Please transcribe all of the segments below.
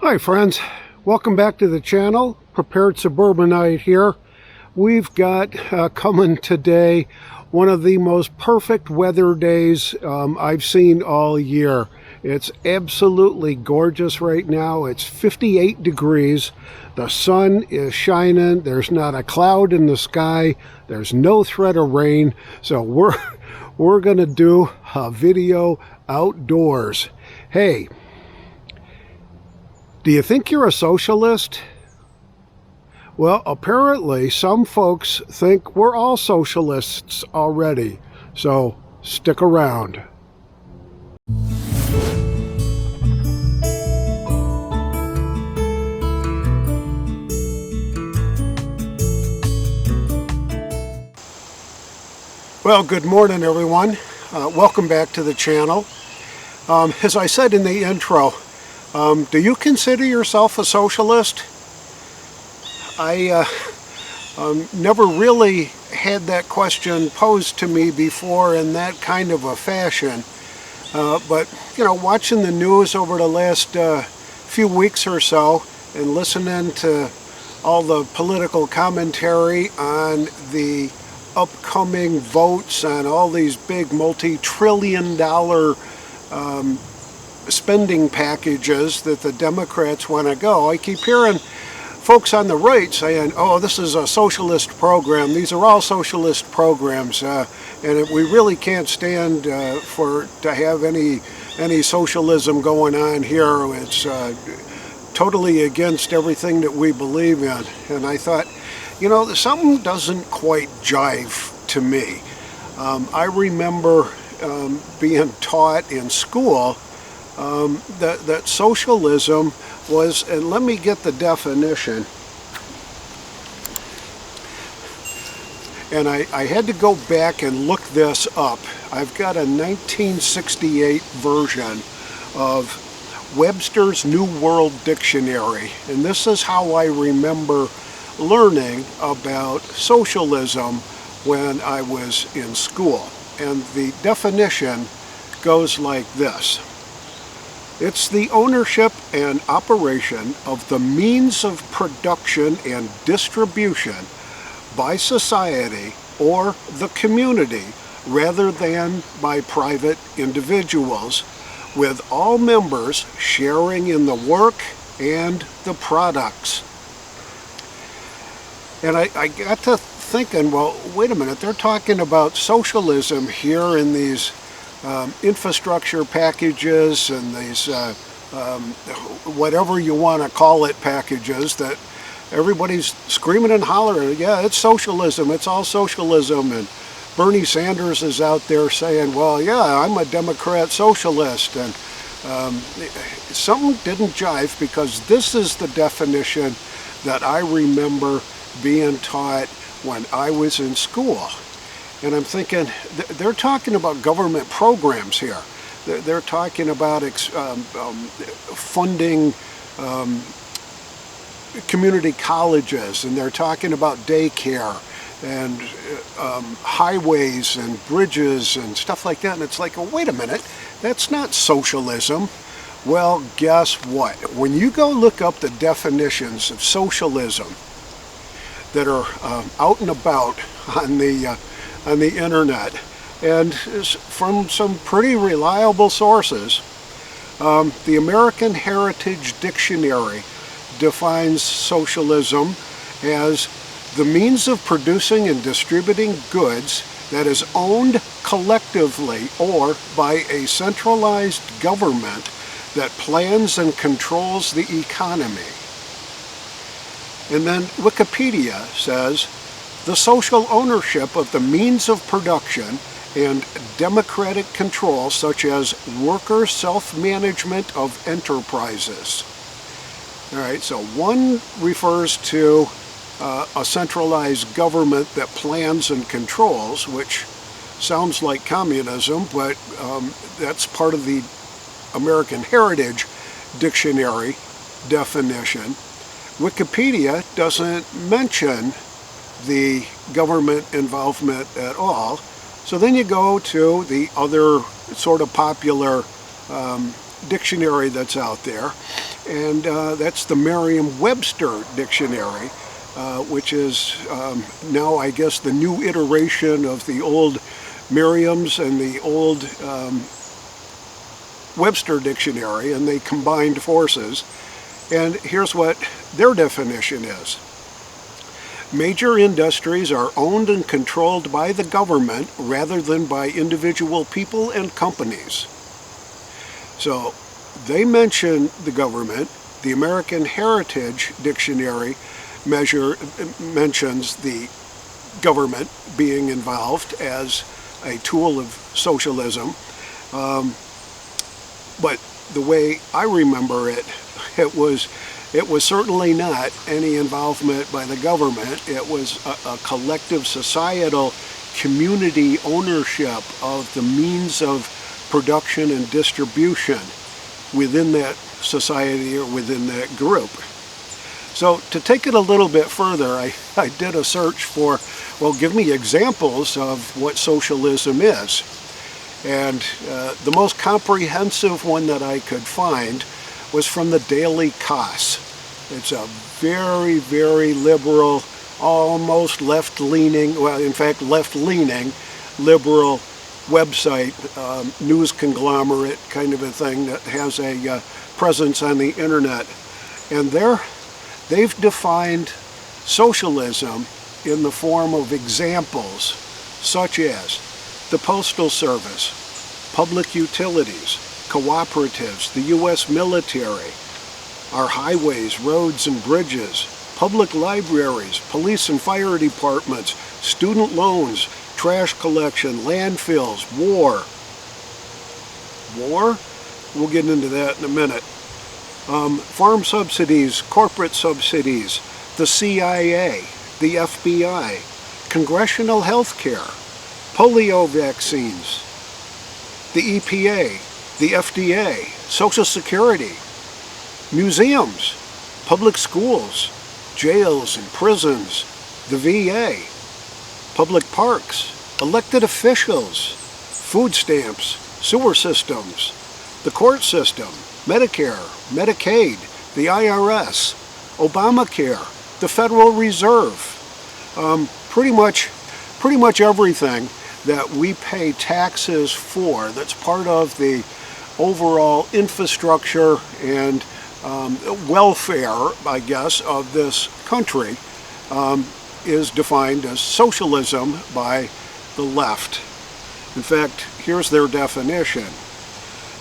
Hi friends, welcome back to the channel. Prepared Suburbanite here. We've got coming today one of the most perfect weather days I've seen all year. It's absolutely gorgeous right now. It's 58 degrees. The sun is shining. There's not a cloud in the sky. There's no threat of rain. So we're going to do a video outdoors. Hey, do you think you're a socialist? Well, apparently some folks think we're all socialists already, so stick around. Well, good morning everyone. Welcome back to the channel. As I said in the intro, do you consider yourself a socialist? I never really had that question posed to me before in that kind of a fashion. But, you know, watching the news over the last few weeks or so and listening to all the political commentary on the upcoming votes on all these big multi-trillion-dollar spending packages that the Democrats want to go, I keep hearing folks on the right saying, oh, this is a socialist program. These are all socialist programs, and we really can't stand to have any socialism going on here. It's totally against everything that we believe in. And I thought, you know, something doesn't quite jive to me. I remember being taught in school that socialism was, and let me get the definition, and I had to go back and look this up. I've got a 1968 version of Webster's New World Dictionary, and this is how I remember learning about socialism when I was in school. And the definition goes like this. It's the ownership and operation of the means of production and distribution by society or the community rather than by private individuals, with all members sharing in the work and the products. And I got to thinking, well, wait a minute, they're talking about socialism here in these infrastructure packages and these whatever you want to call it packages that everybody's screaming and hollering, yeah, it's socialism, it's all socialism. And Bernie Sanders is out there saying, well, yeah, I'm a Democrat socialist. And something didn't jive, because this is the definition that I remember being taught when I was in school. And I'm thinking, they're talking about government programs here. They're talking about funding community colleges, and they're talking about daycare and highways and bridges and stuff like that. And it's like, well, wait a minute, that's not socialism. Well, guess what? When you go look up the definitions of socialism that are out and about on the internet, and from some pretty reliable sources, the American Heritage Dictionary defines socialism as the means of producing and distributing goods that is owned collectively or by a centralized government that plans and controls the economy. And then Wikipedia says, the social ownership of the means of production and democratic control, such as worker self-management of enterprises. All right, so one refers to a centralized government that plans and controls, which sounds like communism, but that's part of the American Heritage Dictionary definition. Wikipedia doesn't mention the government involvement at all. So then you go to the other sort of popular dictionary that's out there, and that's the Merriam-Webster dictionary, which is now, I guess, the new iteration of the old Merriam's and the old Webster dictionary, and they combined forces. And here's what their definition is. Major industries are owned and controlled by the government rather than by individual people and companies. So they mention the government. The American Heritage Dictionary mentions the government being involved as a tool of socialism. But the way I remember it, it was certainly not any involvement by the government. It was a collective societal community ownership of the means of production and distribution within that society or within that group. So to take it a little bit further, I did a search for, well, give me examples of what socialism is. And the most comprehensive one that I could find was from the Daily Kos. It's a very, very liberal, almost left-leaning, well, in fact, left-leaning liberal website, news conglomerate kind of a thing that has a presence on the internet. And they've defined socialism in the form of examples such as the Postal Service, public utilities, cooperatives, the U.S. military, our highways, roads and bridges, public libraries, police and fire departments, student loans, trash collection, landfills, war. War? We'll get into that in a minute. Farm subsidies, corporate subsidies, the CIA, the FBI, congressional health care, polio vaccines, the EPA, the FDA, Social Security, museums, public schools, jails and prisons, the VA, public parks, elected officials, food stamps, sewer systems, the court system, Medicare, Medicaid, the IRS, Obamacare, the Federal Reserve, pretty much everything that we pay taxes for that's part of the overall infrastructure and welfare, I guess, of this country is defined as socialism by the left. In fact, here's their definition.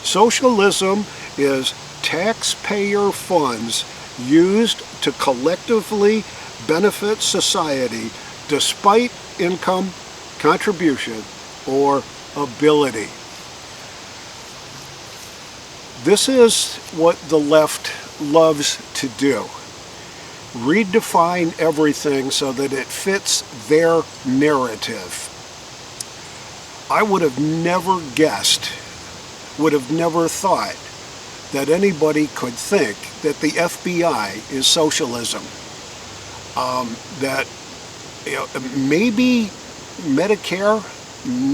Socialism is taxpayer funds used to collectively benefit society despite income, contribution, or ability. This is what the left loves to do. Redefine everything so that it fits their narrative. I would have never guessed, would have never thought that anybody could think that the FBI is socialism. That maybe Medicare,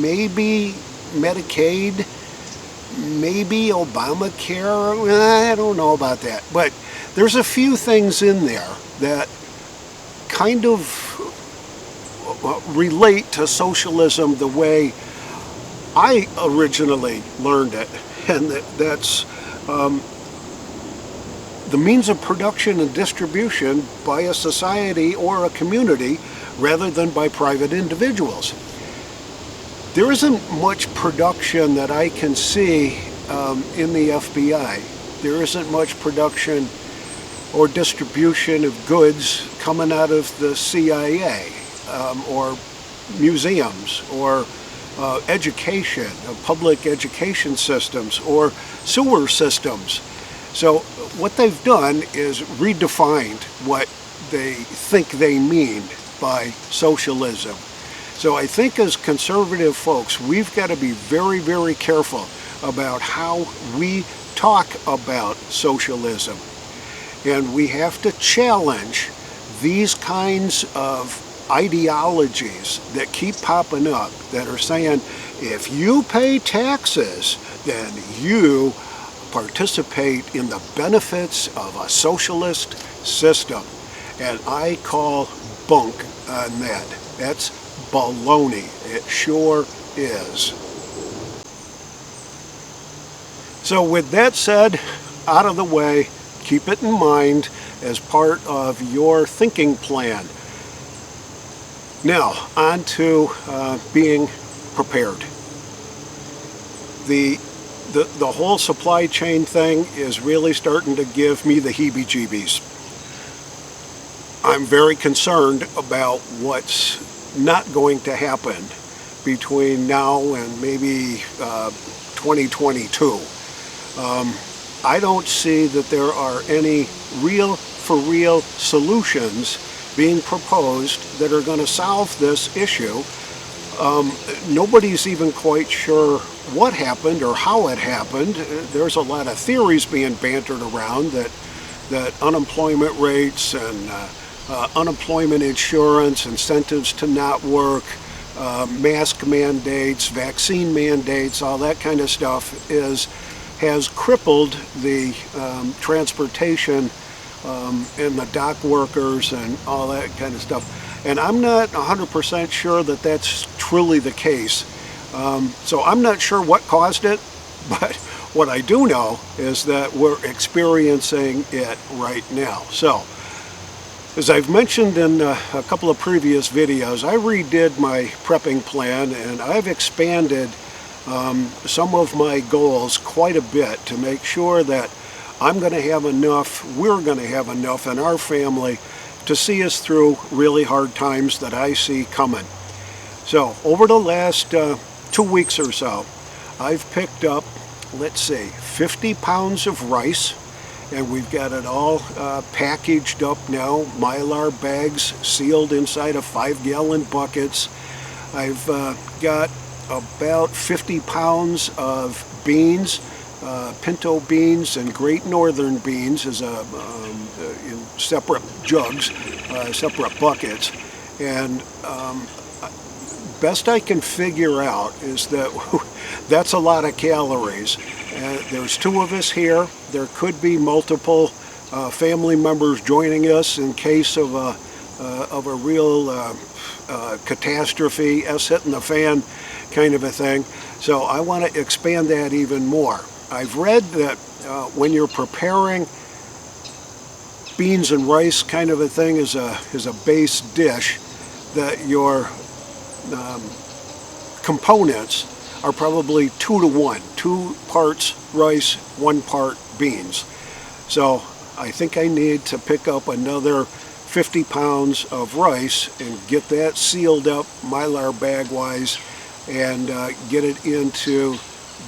maybe Medicaid, maybe Obamacare, I don't know about that. But there's a few things in there that kind of relate to socialism the way I originally learned it. And that's the means of production and distribution by a society or a community rather than by private individuals. There isn't much production that I can see in the FBI. There isn't much production or distribution of goods coming out of the CIA or museums or education, public education systems or sewer systems. So what they've done is redefined what they think they mean by socialism. So I think as conservative folks, we've got to be very, very careful about how we talk about socialism. And we have to challenge these kinds of ideologies that keep popping up that are saying, if you pay taxes, then you participate in the benefits of a socialist system. And I call bunk on that. That's baloney. It sure is. So with that said, out of the way, keep it in mind as part of your thinking plan. Now, on to being prepared. The whole supply chain thing is really starting to give me the heebie-jeebies. I'm very concerned about what's not going to happen between now and maybe 2022. I don't see that there are any real solutions being proposed that are going to solve this issue. Nobody's even quite sure what happened or how it happened. There's a lot of theories being bantered around that unemployment rates and unemployment insurance, incentives to not work, mask mandates, vaccine mandates, all that kind of stuff has crippled the transportation and the dock workers and all that kind of stuff. And I'm not 100% sure that that's truly the case. So I'm not sure what caused it, but what I do know is that we're experiencing it right now. So, as I've mentioned in a couple of previous videos, I redid my prepping plan and I've expanded some of my goals quite a bit to make sure that I'm going to have enough, we're going to have enough in our family to see us through really hard times that I see coming. So over the last 2 weeks or so, I've picked up, let's see, 50 pounds of rice, and we've got it all packaged up now, Mylar bags sealed inside of 5-gallon buckets. I've got about 50 pounds of beans, pinto beans and Great Northern beans as in separate jugs, separate buckets. And best I can figure out is that that's a lot of calories. There's 2 of us here. There could be multiple family members joining us in case of a real catastrophe, us hitting the fan kind of a thing. So I want to expand that even more. I've read that when you're preparing beans and rice kind of a thing as a base dish, that your components are probably 2 to 1, 2 parts rice, 1 part beans. So I think I need to pick up another 50 pounds of rice and get that sealed up Mylar bag wise and get it into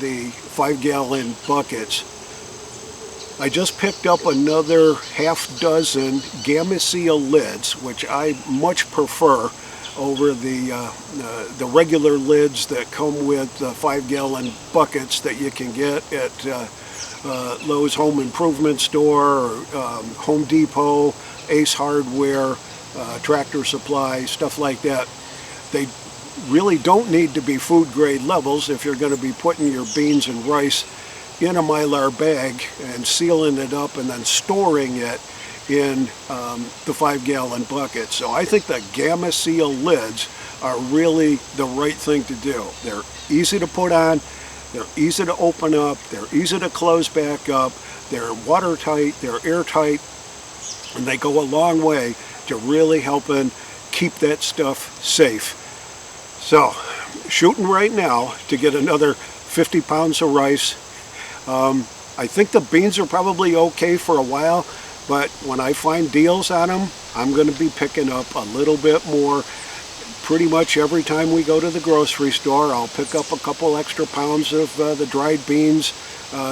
the 5-gallon buckets. I just picked up another half dozen Gamma Seal lids, which I much prefer over the regular lids that come with 5-gallon buckets that you can get at Lowe's Home Improvement Store, or Home Depot, Ace Hardware, Tractor Supply, stuff like that. They really don't need to be food grade levels if you're going to be putting your beans and rice in a Mylar bag and sealing it up and then storing it in the 5-gallon bucket. So I think the Gamma Seal lids are really the right thing to do. They're easy to put on, they're easy to open up, they're easy to close back up, they're watertight, they're airtight, and they go a long way to really helping keep that stuff safe. So, shooting right now to get another 50 pounds of rice. I think the beans are probably okay for a while, but when I find deals on them, I'm going to be picking up a little bit more. Pretty much every time we go to the grocery store, I'll pick up a couple extra pounds of the dried beans,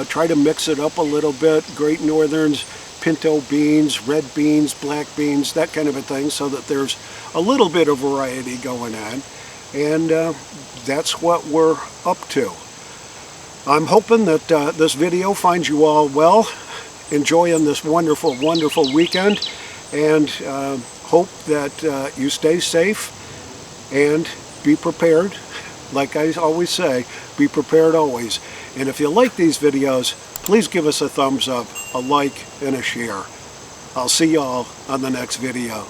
try to mix it up a little bit, Great Northerns, pinto beans, red beans, black beans, that kind of a thing, so that there's a little bit of variety going on. And that's what we're up to. I'm hoping that this video finds you all well, enjoying this wonderful, wonderful weekend, and hope that you stay safe and be prepared. Like I always say, be prepared always. And if you like these videos, please give us a thumbs up, a like, and a share. I'll see y'all on the next video.